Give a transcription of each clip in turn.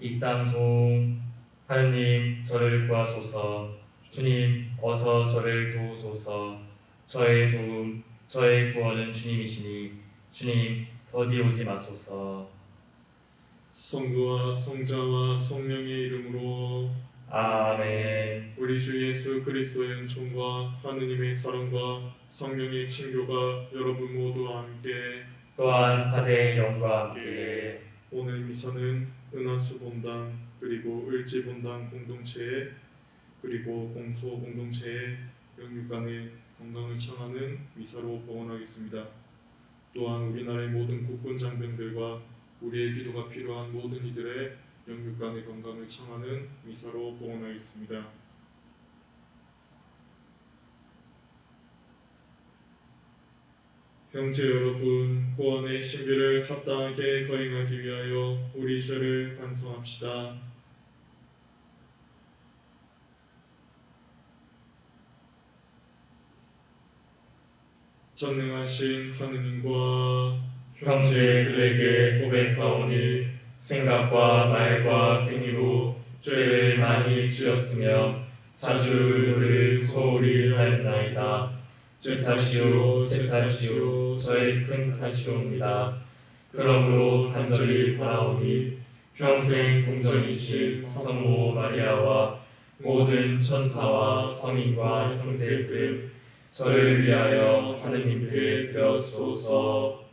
입당송. 하느님 저를 구하소서. 주님 어서 저를 도우소서. 저의 도움, 저의 구원은 주님이시니 주님 더디 오지 마소서. 성부와 성자와 성령의 이름으로 아멘. 우리 주 예수 그리스도의 은총과 하느님의 사랑과 성령의 친교가 여러분 모두와 함께 또한 사제의 영과 함께 오늘 미사는 은하수 본당 그리고 을지 본당 공동체에 그리고 공소 공동체의 영육간의 건강을 청하는 미사로 봉헌하겠습니다. 또한 우리나라의 모든 국군 장병들과 우리의 기도가 필요한 모든 이들의 영육간의 건강을 청하는 미사로 봉헌하겠습니다. 형제 여러분, 구원의 신비를 합당하게 거행하기 위하여 우리 죄를 반성합시다. 전능하신 하느님과 형제들에게 고백하오니 생각과 말과 행위로 죄를 많이 지었으며 자주 너를 소홀히 하였나이다. 제 탓이요 제 탓이요 저의 큰 탓이옵니다. 그러므로 간절히 바라오니 평생 동정이신 성모 마리아와 모든 천사와 성인과 형제들 저를 위하여 하느님께 배웠소서.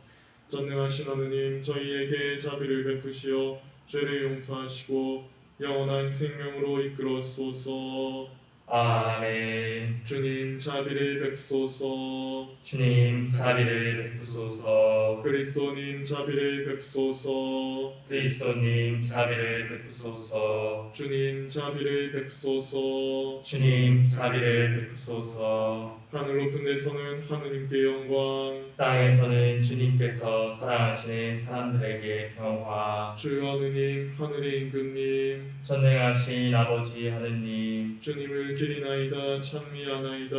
전능하신 하느님, 저희에게 자비를 베푸시어 죄를 용서하시고 영원한 생명으로 이끌어소서. 아멘. 주님 자비를 베푸소서. 주님 자비를 베푸소서. 그리스도님 자비를 베푸소서. 그리스도님 자비를 베푸소서. 주님 자비를 베푸소서. 주님 자비를 베푸소서. 하늘 높은 데서는 하느님께 영광, 땅에서는 주님께서 사랑하시는 사람들에게 평화. 주 하느님 하늘의 임금님, 전능하신 아버지 하느님, 주님을 기리나이다 찬미하나이다.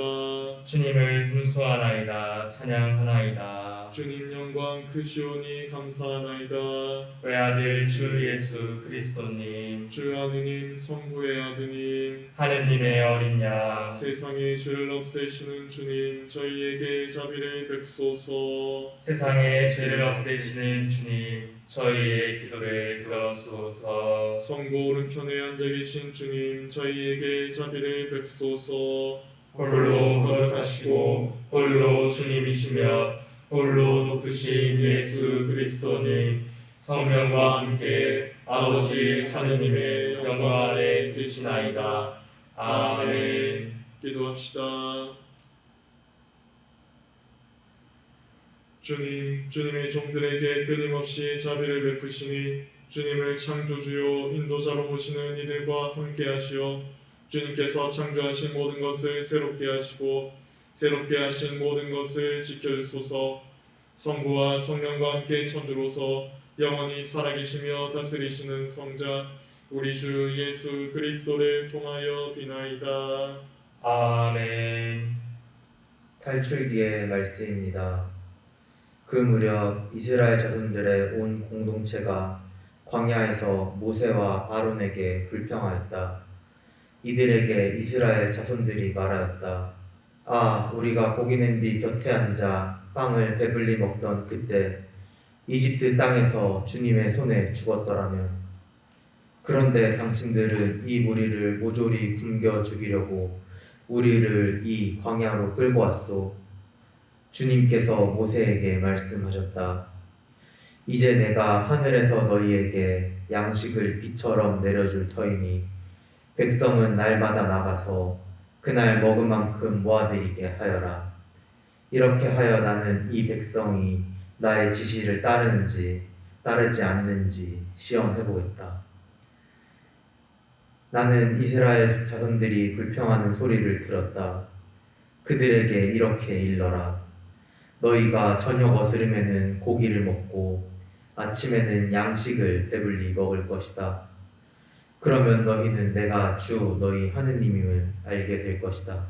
주님을 훈수하나이다 찬양하나이다. 주님 영광 크시오니 감사하나이다. 외아들 주 예수 그리스도님, 주 하느님 성부의 아드님, 하느님의 어린 양, 세상의 죄를 없애시는 주님, 저희에게 자비를 베푸소서. 세상의 죄를 없애시는 주님, 저희의 기도를 들어주소서. 성부 오른편에 앉아 계신 주님, 저희에게 자비를 베푸소서. 홀로 거룩하시고 홀로 주님이시며 홀로 높으신 예수 그리스도님, 성령과 함께 아버지 하느님의 영광 안에 계시나이다. 아멘. 기도합시다. 주님, 주님의 종들에게 끊임없이 자비를 베푸시니 주님을 창조주요 인도자로 모시는 이들과 함께하시어 주님께서 창조하신 모든 것을 새롭게 하시고 새롭게 하신 모든 것을 지켜주소서. 성부와 성령과 함께 천주로서 영원히 살아계시며 다스리시는 성자 우리 주 예수 그리스도를 통하여 비나이다. 아멘. 탈출기의 말씀입니다. 그 무렵 이스라엘 자손들의 온 공동체가 광야에서 모세와 아론에게 불평하였다. 이들에게 이스라엘 자손들이 말하였다. 아, 우리가 고기 냄비 곁에 앉아 빵을 배불리 먹던 그때 이집트 땅에서 주님의 손에 죽었더라면. 그런데 당신들은 이 무리를 모조리 굶겨 죽이려고 우리를 이 광야로 끌고 왔소. 주님께서 모세에게 말씀하셨다. 이제 내가 하늘에서 너희에게 양식을 비처럼 내려줄 터이니 백성은 날마다 나가서 그날 먹을 만큼 모아들이게 하여라. 이렇게 하여 나는 이 백성이 나의 지시를 따르는지 따르지 않는지 시험해보겠다. 나는 이스라엘 자손들이 불평하는 소리를 들었다. 그들에게 이렇게 일러라. 너희가 저녁 어스름에는 고기를 먹고 아침에는 양식을 배불리 먹을 것이다. 그러면 너희는 내가 주 너희 하느님임을 알게 될 것이다.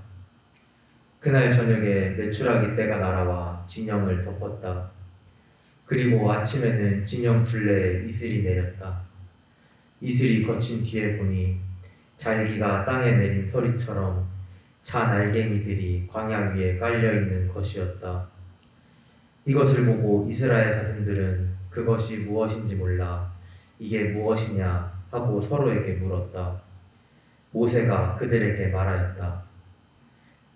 그날 저녁에 메추라기 떼가 날아와 진영을 덮었다. 그리고 아침에는 진영 둘레에 이슬이 내렸다. 이슬이 거친 뒤에 보니 잘기가 땅에 내린 서리처럼 자 날갱이들이 광야 위에 깔려 있는 것이었다. 이것을 보고 이스라엘 자손들은 그것이 무엇인지 몰라 이게 무엇이냐 하고 서로에게 물었다. 모세가 그들에게 말하였다.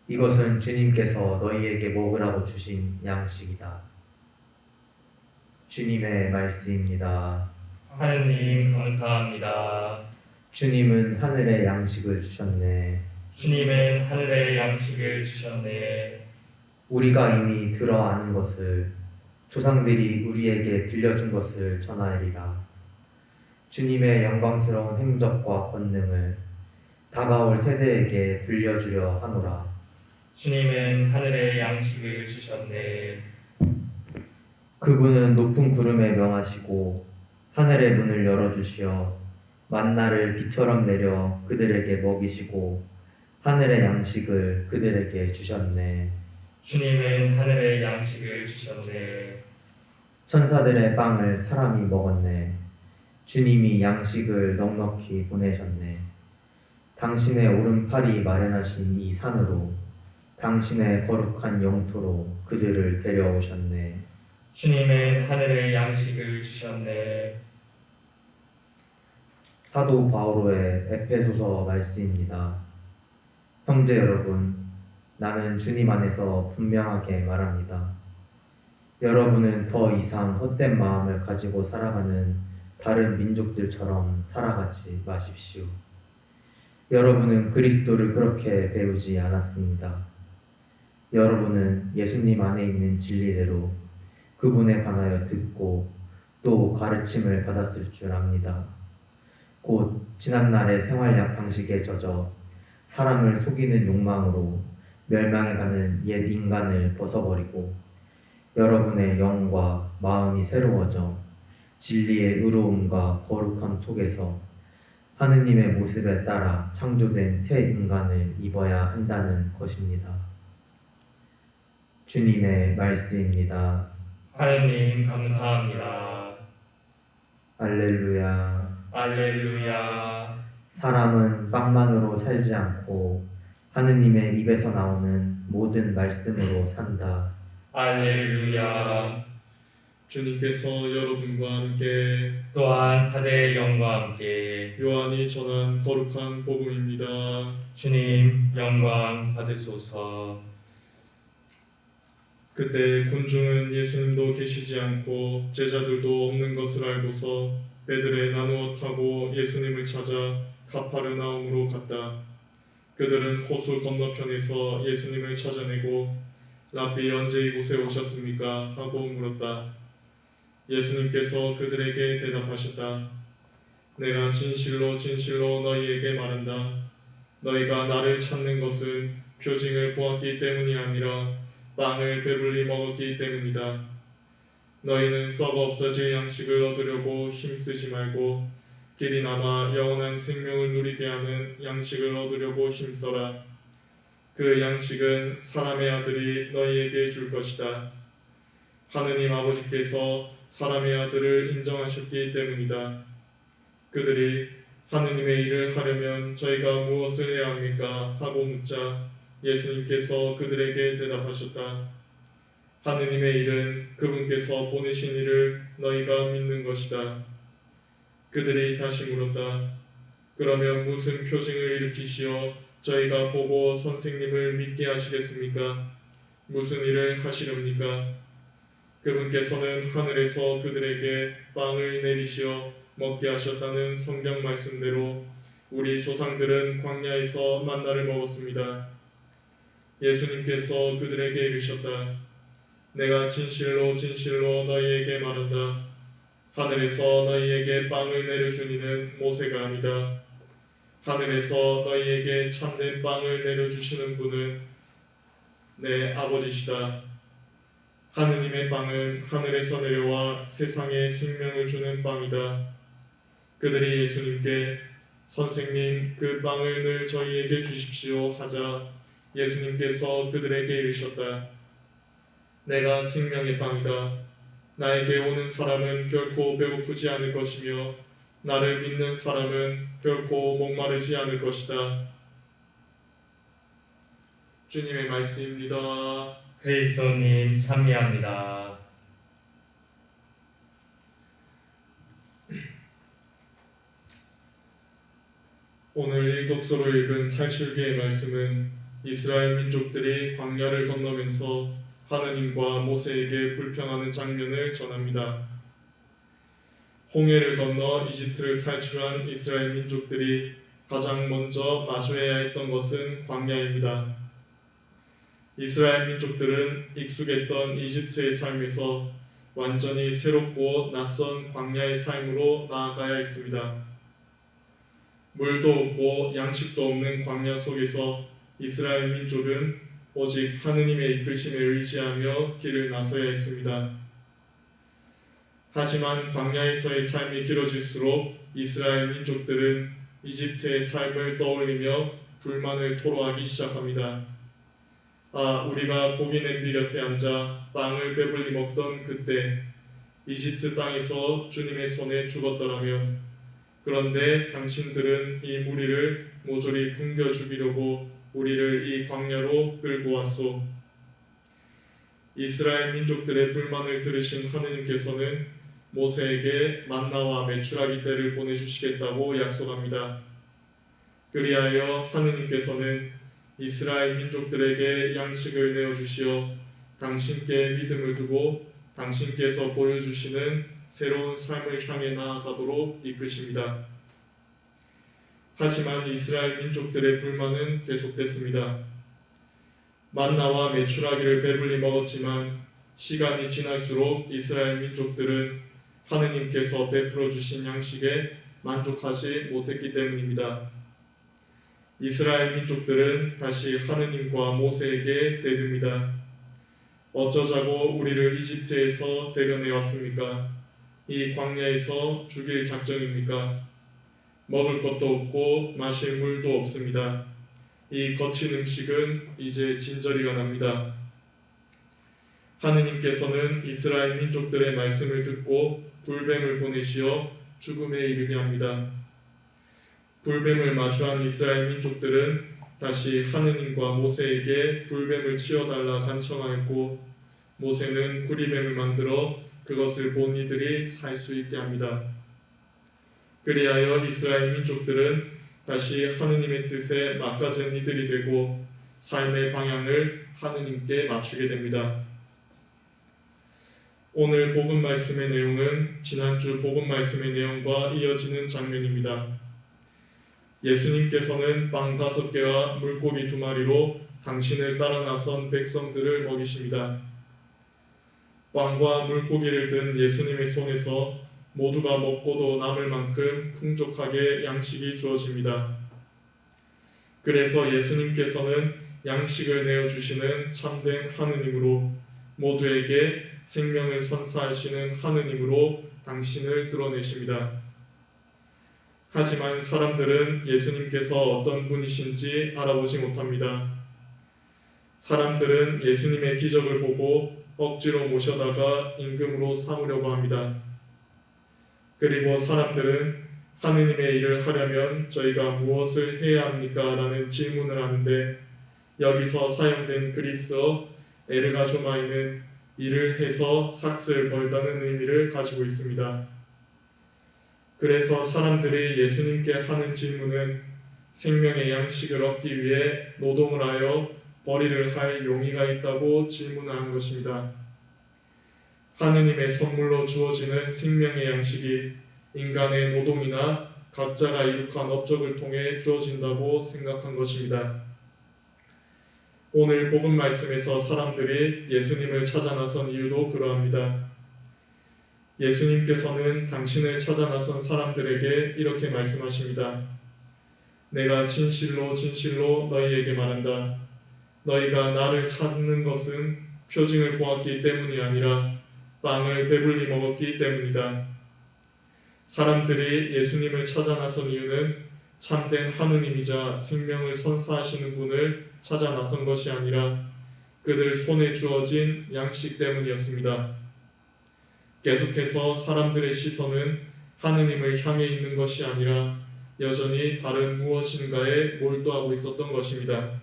이것은 주님께서 너희에게 먹으라고 주신 양식이다. 주님의 말씀입니다. 하느님 감사합니다. 주님은 하늘의 양식을 주셨네. 주님은 하늘의 양식을 주셨네. 우리가 이미 들어 아는 것을 조상들이 우리에게 들려준 것을 전하리라. 주님의 영광스러운 행적과 권능을 다가올 세대에게 들려주려 하노라. 주님은 하늘의 양식을 주셨네. 그분은 높은 구름에 명하시고 하늘의 문을 열어주시어 만나를 비처럼 내려 그들에게 먹이시고 하늘의 양식을 그들에게 주셨네. 주님은 하늘의 양식을 주셨네. 천사들의 빵을 사람이 먹었네. 주님이 양식을 넉넉히 보내셨네. 당신의 오른팔이 마련하신 이 산으로 당신의 거룩한 영토로 그들을 데려오셨네. 주님은 하늘의 양식을 주셨네. 사도 바오로의 에페소서 말씀입니다. 형제 여러분, 나는 주님 안에서 분명하게 말합니다. 여러분은 더 이상 헛된 마음을 가지고 살아가는 다른 민족들처럼 살아가지 마십시오. 여러분은 그리스도를 그렇게 배우지 않았습니다. 여러분은 예수님 안에 있는 진리대로 그분에 관하여 듣고 또 가르침을 받았을 줄 압니다. 곧 지난날의 생활 방식에 젖어 사람을 속이는 욕망으로 멸망해 가는 옛 인간을 벗어버리고 여러분의 영과 마음이 새로워져 진리의 의로움과 거룩함 속에서 하느님의 모습에 따라 창조된 새 인간을 입어야 한다는 것입니다. 주님의 말씀입니다. 하느님 감사합니다. 할렐루야. 알렐루야. 사람은 빵만으로 살지 않고 하느님의 입에서 나오는 모든 말씀으로 산다. 알렐루야. 주님께서 여러분과 함께 또한 사제의 영과 함께 요한이 전한 거룩한 복음입니다. 주님 영광 받으소서. 그때 군중은 예수님도 계시지 않고 제자들도 없는 것을 알고서 배들에 나누어 타고 예수님을 찾아 가파르나움으로 갔다. 그들은 호수 건너편에서 예수님을 찾아내고 랍비 언제 이곳에 오셨습니까? 하고 물었다. 예수님께서 그들에게 대답하셨다. 내가 진실로 진실로 너희에게 말한다. 너희가 나를 찾는 것은 표징을 보았기 때문이 아니라 빵을 배불리 먹었기 때문이다. 너희는 썩어 없어질 양식을 얻으려고 힘쓰지 말고 길이 남아 영원한 생명을 누리게 하는 양식을 얻으려고 힘써라. 그 양식은 사람의 아들이 너희에게 줄 것이다. 하느님 아버지께서 사람의 아들을 인정하셨기 때문이다. 그들이 하느님의 일을 하려면 저희가 무엇을 해야 합니까? 하고 묻자 예수님께서 그들에게 대답하셨다. 하느님의 일은 그분께서 보내신 이를 너희가 믿는 것이다. 그들이 다시 물었다. 그러면 무슨 표징을 일으키시어 저희가 보고 선생님을 믿게 하시겠습니까? 무슨 일을 하시렵니까? 그분께서는 하늘에서 그들에게 빵을 내리시어 먹게 하셨다는 성경 말씀대로 우리 조상들은 광야에서 만나를 먹었습니다. 예수님께서 그들에게 이르셨다. 내가 진실로 진실로 너희에게 말한다. 하늘에서 너희에게 빵을 내려준 이는 모세가 아니다. 하늘에서 너희에게 참된 빵을 내려주시는 분은 내 아버지시다. 하느님의 빵은 하늘에서 내려와 세상에 생명을 주는 빵이다. 그들이 예수님께 선생님 그 빵을 늘 저희에게 주십시오 하자 예수님께서 그들에게 이르셨다. 내가 생명의 빵이다. 나에게 오는 사람은 결코 배고프지 않을 것이며 나를 믿는 사람은 결코 목마르지 않을 것이다. 주님의 말씀입니다. 그리스도님 참미합니다. 오늘 일독서로 읽은 탈출기의 말씀은 이스라엘 민족들이 광야를 건너면서 하느님과 모세에게 불평하는 장면을 전합니다. 홍해를 건너 이집트를 탈출한 이스라엘 민족들이 가장 먼저 마주해야 했던 것은 광야입니다. 이스라엘 민족들은 익숙했던 이집트의 삶에서 완전히 새롭고 낯선 광야의 삶으로 나아가야 했습니다. 물도 없고 양식도 없는 광야 속에서 이스라엘 민족은 오직 하느님의 이끄심에 의지하며 길을 나서야 했습니다. 하지만 광야에서의 삶이 길어질수록 이스라엘 민족들은 이집트의 삶을 떠올리며 불만을 토로하기 시작합니다. 우리가 고기 냄비 곁에 앉아 빵을 배불리 먹던 그때 이집트 땅에서 주님의 손에 죽었더라면, 그런데 당신들은 이 무리를 모조리 굶겨 죽이려고 우리를 이 광야로 끌고 왔소. 이스라엘 민족들의 불만을 들으신 하느님께서는 모세에게 만나와 메추라기 떼를 보내주시겠다고 약속합니다. 그리하여 하느님께서는 이스라엘 민족들에게 양식을 내어주시어 당신께 믿음을 두고 당신께서 보여주시는 새로운 삶을 향해 나아가도록 이끄십니다. 하지만 이스라엘 민족들의 불만은 계속됐습니다. 만나와 메추라기를 배불리 먹었지만 시간이 지날수록 이스라엘 민족들은 하느님께서 베풀어 주신 양식에 만족하지 못했기 때문입니다. 이스라엘 민족들은 다시 하느님과 모세에게 대듭니다. 어쩌자고 우리를 이집트에서 데려내 왔습니까? 이 광야에서 죽일 작정입니까? 먹을 것도 없고 마실 물도 없습니다. 이 거친 음식은 이제 진저리가 납니다. 하느님께서는 이스라엘 민족들의 말씀을 듣고 불뱀을 보내시어 죽음에 이르게 합니다. 불뱀을 마주한 이스라엘 민족들은 다시 하느님과 모세에게 불뱀을 치어달라 간청하였고, 모세는 구리뱀을 만들어 그것을 본 이들이 살 수 있게 합니다. 그리하여 이스라엘 민족들은 다시 하느님의 뜻에 막가진 이들이 되고 삶의 방향을 하느님께 맞추게 됩니다. 오늘 복음 말씀의 내용은 지난주 복음 말씀의 내용과 이어지는 장면입니다. 예수님께서는 빵 5개와 물고기 2마리로 당신을 따라 나선 백성들을 먹이십니다. 빵과 물고기를 든 예수님의 손에서 모두가 먹고도 남을 만큼 풍족하게 양식이 주어집니다. 그래서 예수님께서는 양식을 내어주시는 참된 하느님으로, 모두에게 생명을 선사하시는 하느님으로 당신을 드러내십니다. 하지만 사람들은 예수님께서 어떤 분이신지 알아보지 못합니다. 사람들은 예수님의 기적을 보고 억지로 모셔다가 임금으로 삼으려고 합니다. 그리고 사람들은 하느님의 일을 하려면 저희가 무엇을 해야 합니까? 라는 질문을 하는데, 여기서 사용된 그리스어 에르가조마이는 일을 해서 삭슬 벌다는 의미를 가지고 있습니다. 그래서 사람들이 예수님께 하는 질문은 생명의 양식을 얻기 위해 노동을 하여 벌이를 할 용의가 있다고 질문하는 것입니다. 하느님의 선물로 주어지는 생명의 양식이 인간의 노동이나 각자가 이룩한 업적을 통해 주어진다고 생각한 것입니다. 오늘 복음 말씀에서 사람들이 예수님을 찾아 나선 이유도 그러합니다. 예수님께서는 당신을 찾아 나선 사람들에게 이렇게 말씀하십니다. 내가 진실로 진실로 너희에게 말한다. 너희가 나를 찾는 것은 표징을 보았기 때문이 아니라 빵을 배불리 먹었기 때문이다. 사람들이 예수님을 찾아 나선 이유는 참된 하느님이자 생명을 선사하시는 분을 찾아 나선 것이 아니라 그들 손에 주어진 양식 때문이었습니다. 계속해서 사람들의 시선은 하느님을 향해 있는 것이 아니라 여전히 다른 무엇인가에 몰두하고 있었던 것입니다.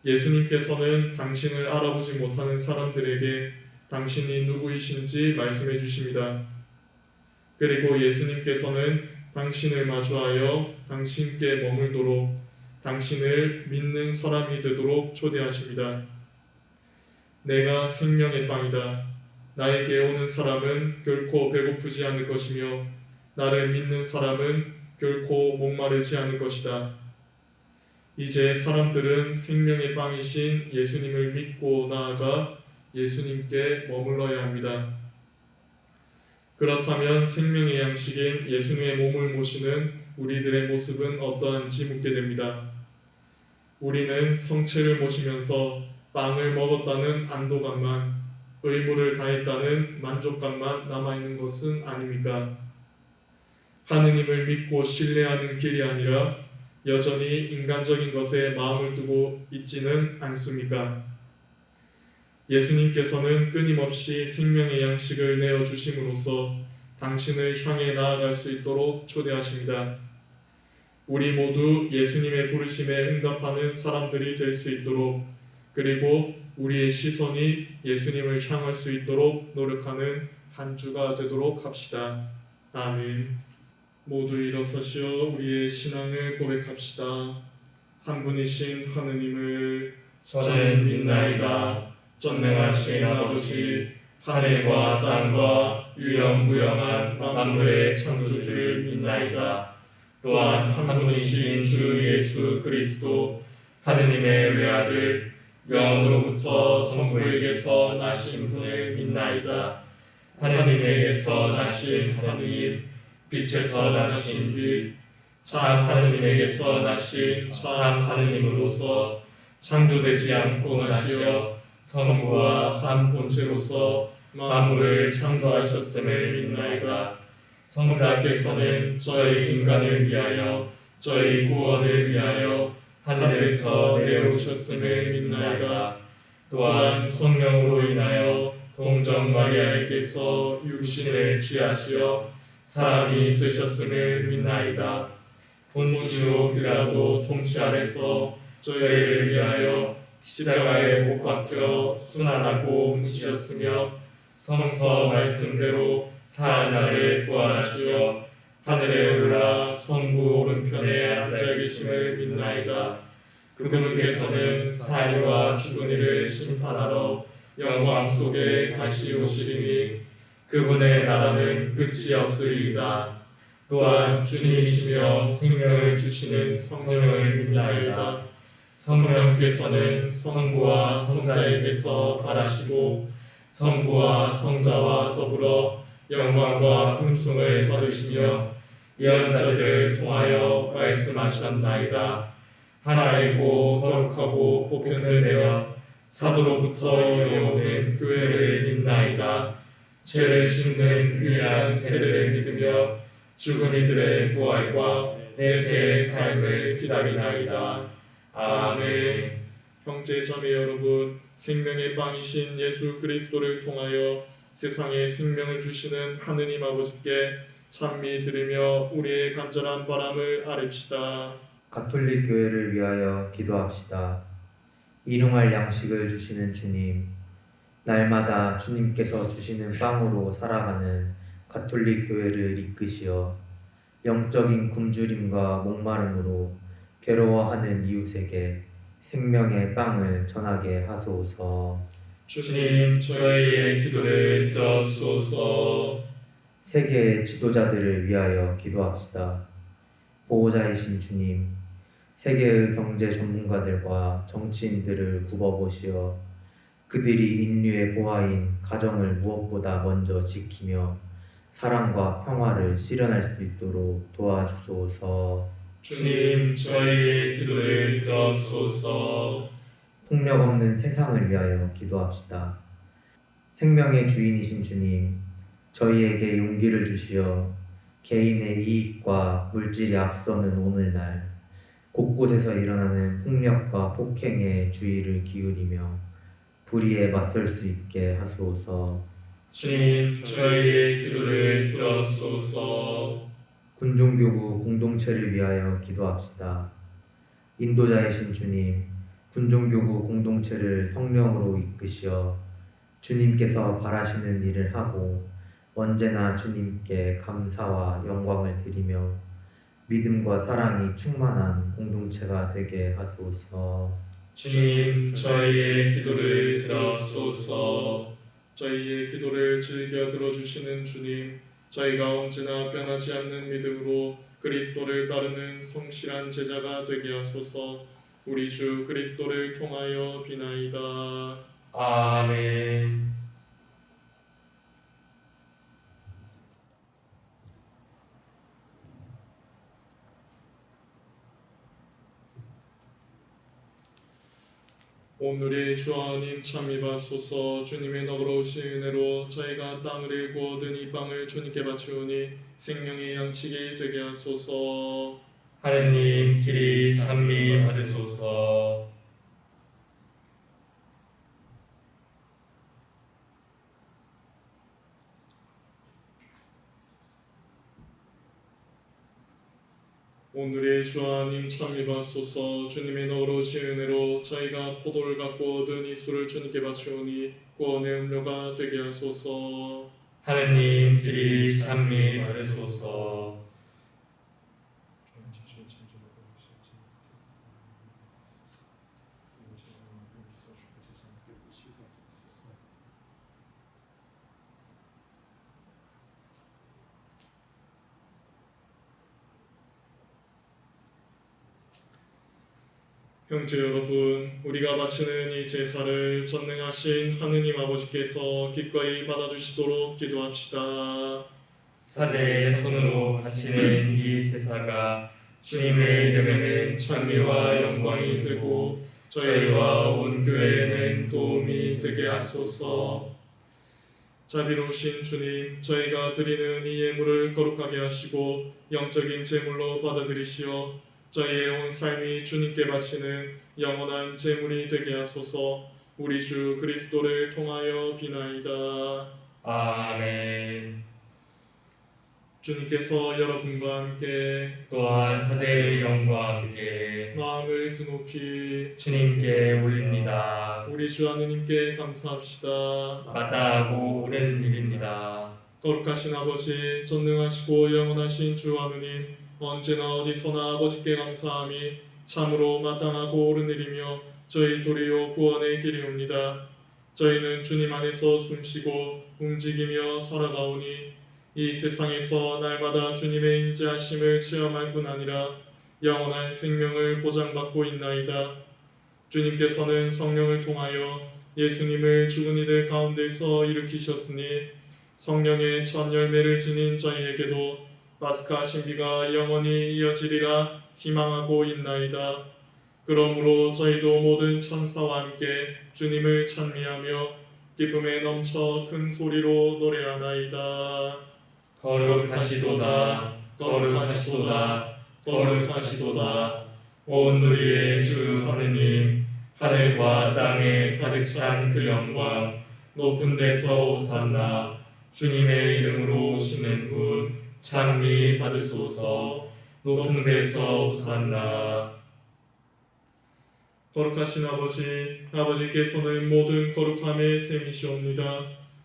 예수님께서는 당신을 알아보지 못하는 사람들에게 당신이 누구이신지 말씀해 주십니다. 그리고 예수님께서는 당신을 마주하여 당신께 머물도록 당신을 믿는 사람이 되도록 초대하십니다. 내가 생명의 빵이다. 나에게 오는 사람은 결코 배고프지 않을 것이며 나를 믿는 사람은 결코 목마르지 않을 것이다. 이제 사람들은 생명의 빵이신 예수님을 믿고 나아가 예수님께 머물러야 합니다. 그렇다면 생명의 양식인 예수님의 몸을 모시는 우리들의 모습은 어떠한지 묻게 됩니다. 우리는 성체를 모시면서 빵을 먹었다는 안도감만, 의무를 다했다는 만족감만 남아있는 것은 아닙니까? 하느님을 믿고 신뢰하는 길이 아니라 여전히 인간적인 것에 마음을 두고 있지는 않습니까? 예수님께서는 끊임없이 생명의 양식을 내어주심으로써 당신을 향해 나아갈 수 있도록 초대하십니다. 우리 모두 예수님의 부르심에 응답하는 사람들이 될 수 있도록, 그리고 우리의 시선이 예수님을 향할 수 있도록 노력하는 한 주가 되도록 합시다. 아멘. 모두 일어서시어 우리의 신앙을 고백합시다. 한 분이신 하느님을 저는 믿나이다. 전능하신 아버지, 하늘과 땅과 유영무영한 만물의 창조주를 믿나이다. 또한 한 분이신 주 예수 그리스도, 하느님의 외아들, 영으로부터 성부에게서 나신 분을 믿나이다. 하느님에게서 나신 하느님, 빛에서 나신 빛, 참 하느님에게서 나신 참 하느님으로서 창조되지 않고 나시어 성부와 한 본체로서 만물을 창조하셨음을 믿나이다. 성자께서는 저희 인간을 위하여 저희 구원을 위하여 하늘에서 내려오셨음을 믿나이다. 또한 성령으로 인하여 동정 마리아에게서 육신을 취하시어 사람이 되셨음을 믿나이다. 본시오 빌라도 통치 아래서 저희를 위하여 십자가에 못 박혀 순환하고 묻히셨으며 성서 말씀대로 사흘날에 부활하시어 하늘에 올라 성부 오른편에 앉아 계심을 믿나이다. 그분께서는 사일과 죽은 이를 심판하러 영광 속에 다시 오시리니 그분의 나라는 끝이 없으리이다. 또한 주님이시며 생명을 주시는 성령을 믿나이다. 성령께서는 성부와 성자에게서 발하시고 성부와 성자와 더불어 영광과 hun숭을 받으시며 예언자들을 통하여 말씀하셨나이다. 하나이고 거룩하고 보편되며 사도로부터 이어오는 교회를 믿나이다. 죄를 씻는 유일한 세례를 믿으며 죽은 이들의 부활과 내세의 삶을 기다리나이다. 아멘. 형제자매 여러분, 생명의 빵이신 예수 그리스도를 통하여 세상에 생명을 주시는 하느님 아버지께 찬미 드리며 우리의 간절한 바람을 아뢰시다. 가톨릭 교회를 위하여 기도합시다. 일용할 양식을 주시는 주님, 날마다 주님께서 주시는 빵으로 살아가는 가톨릭 교회를 이끄시어 영적인 굶주림과 목마름으로 괴로워하는 이웃에게 생명의 빵을 전하게 하소서. 주님, 저희의 기도를 들어주소서. 세계의 지도자들을 위하여 기도합시다. 보호자이신 주님, 세계의 경제 전문가들과 정치인들을 굽어보시어 그들이 인류의 보화인 가정을 무엇보다 먼저 지키며 사랑과 평화를 실현할 수 있도록 도와주소서. 주님, 저희의 기도를 들어주소서. 폭력 없는 세상을 위하여 기도합시다. 생명의 주인이신 주님, 저희에게 용기를 주시어 개인의 이익과 물질이 앞서는 오늘날 곳곳에서 일어나는 폭력과 폭행에 주의를 기울이며 불의에 맞설 수 있게 하소서. 주님, 저희의 기도를 들어소서. 군종교구 공동체를 위하여 기도합시다. 인도자이신 주님, 군종교구 공동체를 성령으로 이끄시어 주님께서 바라시는 일을 하고 언제나 주님께 감사와 영광을 드리며 믿음과 사랑이 충만한 공동체가 되게 하소서. 주님, 저희의 기도를 들어소서. 저희의 기도를 즐겨 들어주시는 주님, 저희가 언제나 변하지 않는 믿음으로 그리스도를 따르는 성실한 제자가 되게 하소서. 우리 주 그리스도를 통하여 비나이다. 아멘. 오늘의 주 하나님 참이 받소서. 주님의 너그러우신 은혜로 저희가 땅을 일구 얻은 이 빵을 주님께 바치오니 생명의 양식이 되게 하소서. 하느님, 길이 찬미 받으소서. 오늘의 주 하나님 참이 받소서. 주님의 너그러우신 은혜로 저희가 포도를 갖고 얻은 이 술을 주님께 바치오니 구원의 음료가 되게 하소서. 하느님, 길이 찬미 받으소서. 형제 여러분, 우리가 바치는 이 제사를 전능하신 하느님 아버지께서 기꺼이 받아주시도록 기도합시다. 사제의 손으로 바치는 이 제사가 주님의 이름에는 찬미와 영광이 되고 저희와 온 교회에는 도움이 되게 하소서. 자비로우신 주님, 저희가 드리는 이 예물을 거룩하게 하시고 영적인 제물로 받아들이시어 저희의 온 삶이 주님께 바치는 영원한 제물이 되게 하소서. 우리 주 그리스도를 통하여 비나이다. 아멘. 주님께서 여러분과 함께 또한 사제의 영과 함께 마음을 드높이 주님께 올립니다. 우리 주 하느님께 감사합시다. 마땅하고 옳은 일입니다. 거룩하신 아버지, 전능하시고 영원하신 주 하느님, 언제나 어디서나 아버지께 감사함이 참으로 마땅하고 옳은 일이며 저희 도리요 구원의 길이옵니다. 저희는 주님 안에서 숨쉬고 움직이며 살아가오니 이 세상에서 날마다 주님의 인자하심을 체험할 뿐 아니라 영원한 생명을 보장받고 있나이다. 주님께서는 성령을 통하여 예수님을 죽은 이들 가운데서 일으키셨으니 성령의 첫 열매를 지닌 저희에게도 파스카 신비가 영원히 이어지리라 희망하고 있나이다. 그러므로 저희도 모든 천사와 함께 주님을 찬미하며 기쁨에 넘쳐 큰 소리로 노래하나이다. 거룩하시도다, 거룩하시도다, 거룩하시도다. 온 우리의 주 하느님, 하늘과 땅에 가득 찬 그 영광, 높은 데서 오산나. 주님의 이름으로 오시는 분 찬미 받으소서. 높은 데서 오산나. 거룩하신 아버지, 아버지께서는 모든 거룩함의 셈이시옵니다.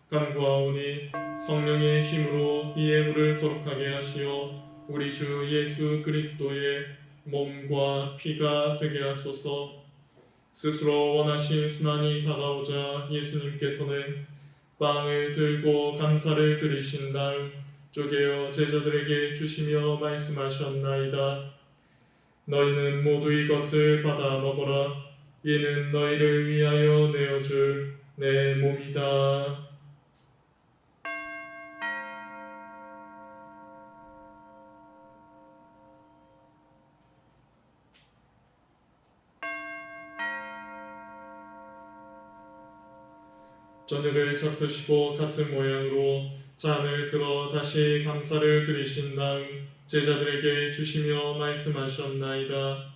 간구하오니 성령의 힘으로 이 예물을 거룩하게 하시어 우리 주 예수 그리스도의 몸과 피가 되게 하소서. 스스로 원하신 순환이 다가오자 예수님께서는 빵을 들고 감사를 드리신 날 쪼개어 제자들에게 주시며 말씀하셨나이다. 너희는 모두 이것을 받아 먹어라. 이는 너희를 위하여 내어줄 내 몸이다. 저녁을 잡수시고 같은 모양으로 잔을 들어 다시 감사를 드리신 다음 제자들에게 주시며 말씀하셨나이다.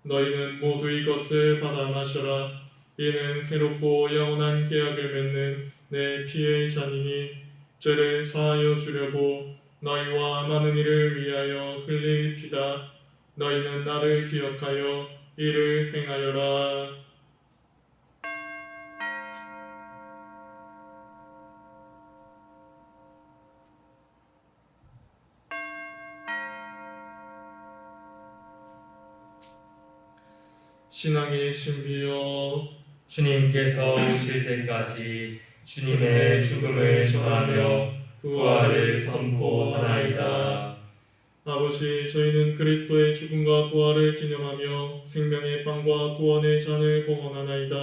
너희는 모두 이것을 받아 마셔라. 이는 새롭고 영원한 계약을 맺는 내 피의 잔이니 죄를 사하여 주려고 너희와 많은 이를 위하여 흘릴 피다. 너희는 나를 기억하여 이를 행하여라. 신앙의 신비여, 주님께서 오실 때까지 주님의 죽음을 전하며 부활을 선포하나이다. 아버지, 저희는 그리스도의 죽음과 부활을 기념하며 생명의 빵과 구원의 잔을 봉헌하나이다.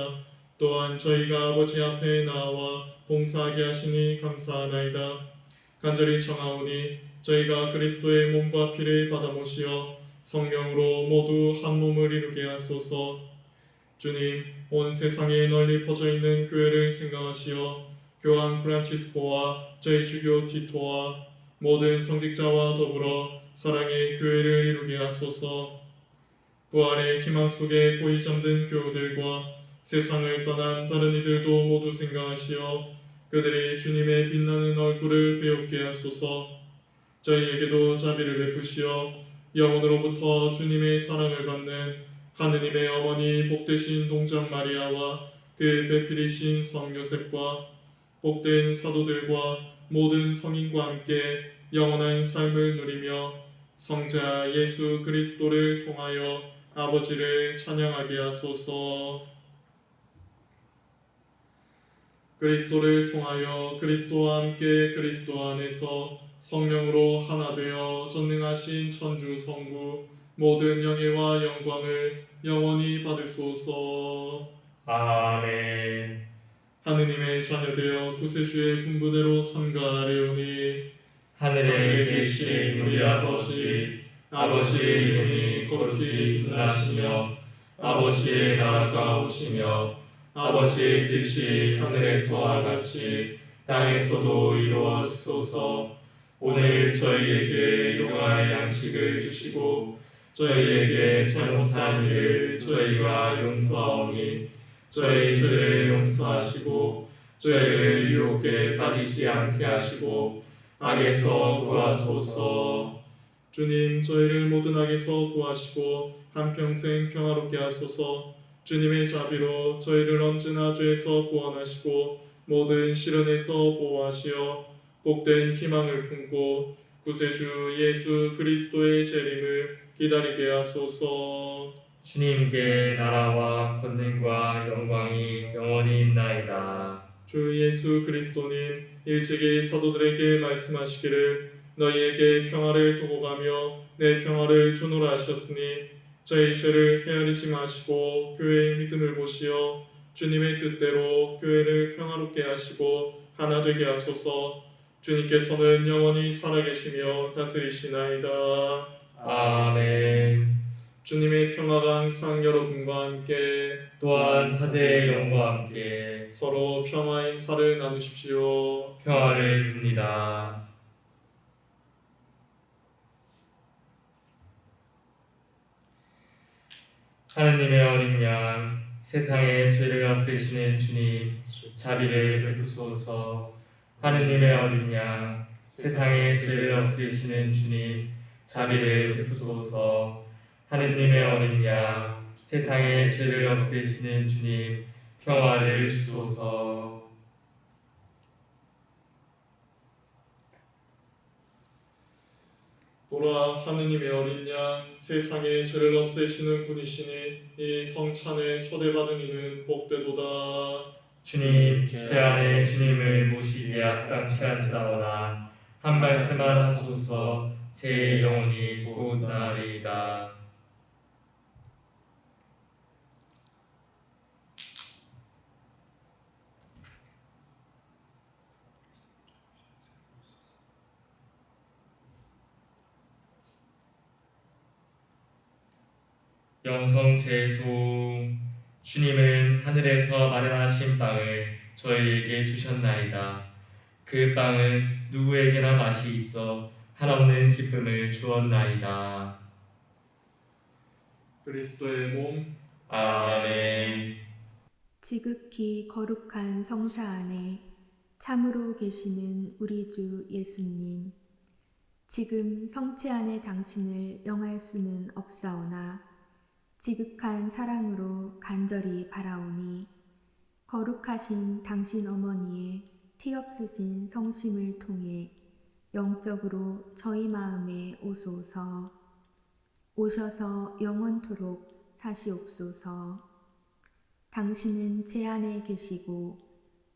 또한 저희가 아버지 앞에 나와 봉사하게 하시니 감사하나이다. 간절히 청하오니 저희가 그리스도의 몸과 피를 받아 모시어 성령으로 모두 한 몸을 이루게 하소서. 주님, 온 세상에 널리 퍼져 있는 교회를 생각하시어 교황 프란치스코와 저희 주교 티토와 모든 성직자와 더불어 사랑의 교회를 이루게 하소서. 부활의 희망 속에 고이 잠든 교우들과 세상을 떠난 다른 이들도 모두 생각하시어 그들이 주님의 빛나는 얼굴을 배우게 하소서. 저희에게도 자비를 베푸시어 영혼으로부터 주님의 사랑을 받는 하느님의 어머니 복되신 동정 마리아와 그 배필이신 성 요셉과 복된 사도들과 모든 성인과 함께 영원한 삶을 누리며 성자 예수 그리스도를 통하여 아버지를 찬양하게 하소서. 그리스도를 통하여 그리스도와 함께 그리스도 안에서 성령으로 하나 되어 전능하신 천주 성부 모든 영예와 영광을 영원히 받으소서. 아멘. 하느님의 자녀되어 구세주의 분부대로 삼가하려니 하늘에 계신 우리 아버지의 이름이 거룩히 빛나시며 아버지의 나라가 오시며 아버지의 뜻이 하늘에서와 같이 땅에서도 이루어지소서. 오늘 저희에게 일용할 양식을 주시고 저희에게 잘못한 일을 저희가 용서하오니 저희 죄를 용서하시고 저희를 유혹에 빠지지 않게 하시고 악에서 구하소서. 주님, 저희를 모든 악에서 구하시고 한평생 평화롭게 하소서. 주님의 자비로 저희를 언제나 죄에서 구원하시고 모든 시련에서 보호하시어 복된 희망을 품고 구세주 예수 그리스도의 재림을 기다리게 하소서. 주님께 나라와 권능과 영광이 영원히 있나이다. 주 예수 그리스도님, 일찍이 사도들에게 말씀하시기를 너희에게 평화를 두고 가며 내 평화를 주노라 하셨으니 저희 죄를 헤아리지 마시고 교회의 믿음을 보시어 주님의 뜻대로 교회를 평화롭게 하시고 하나 되게 하소서. 주님께서는 영원히 살아계시며 다스리시나이다. 아멘. 주님의 평화가 항상 여러분과 함께 또한 사제의 영과 함께 서로 평화 인사를 나누십시오. 평화를 빕니다. 하느님의 어린 양, 세상의 죄를 없애시는 주님, 자비를 베푸소서. 하느님의 어린 양, 세상의 죄를 없애시는 주님, 자비를 베푸소서. 하느님의 어린 양, 세상의 죄를 없애시는 주님, 평화를 주소서. 보라, 하느님의 어린 양, 세상의 죄를 없애시는 분이시니 이 성찬에 초대받은 이는 복되도다. 주님, 제 안에 주님을 모시기에 합당치 않사오나 한 말씀만 하소서. 제 영혼이 곧 나으리이다. 영성 제송. 주님은 하늘에서 마련하신 빵을 저희에게 주셨나이다. 그 빵은 누구에게나 맛이 있어 한없는 기쁨을 주었나이다. 그리스도의 몸, 아멘. 지극히 거룩한 성사 안에 참으로 계시는 우리 주 예수님, 지금 성체 안에 당신을 영할 수는 없사오나 지극한 사랑으로 간절히 바라오니 거룩하신 당신 어머니의 티없으신 성심을 통해 영적으로 저희 마음에 오소서. 오셔서 영원토록 사시옵소서. 당신은 제 안에 계시고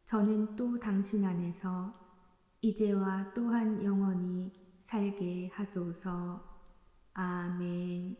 저는 또 당신 안에서 이제와 또한 영원히 살게 하소서. 아멘.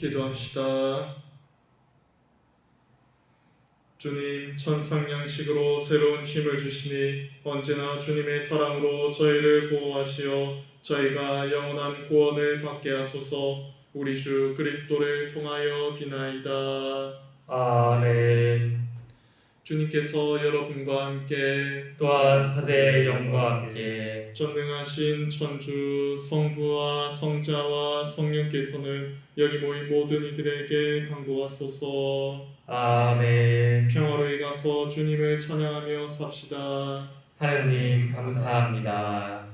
기도합시다. 주님, 천상 양식으로 새로운 힘을 주시니 언제나 주님의 사랑으로 저희를 보호하시어 저희가 영원한 구원을 받게 하소서. 우리 주 그리스도를 통하여 비나이다. 아멘. 주님께서 여러분과 함께 또한 사제의 영과 함께 전능하신 천주 성부와 성자와 성령께서는 여기 모인 모든 이들에게 강구하소서. 아멘. 평화로이 가서 주님을 찬양하며 삽시다. 하느님 감사합니다.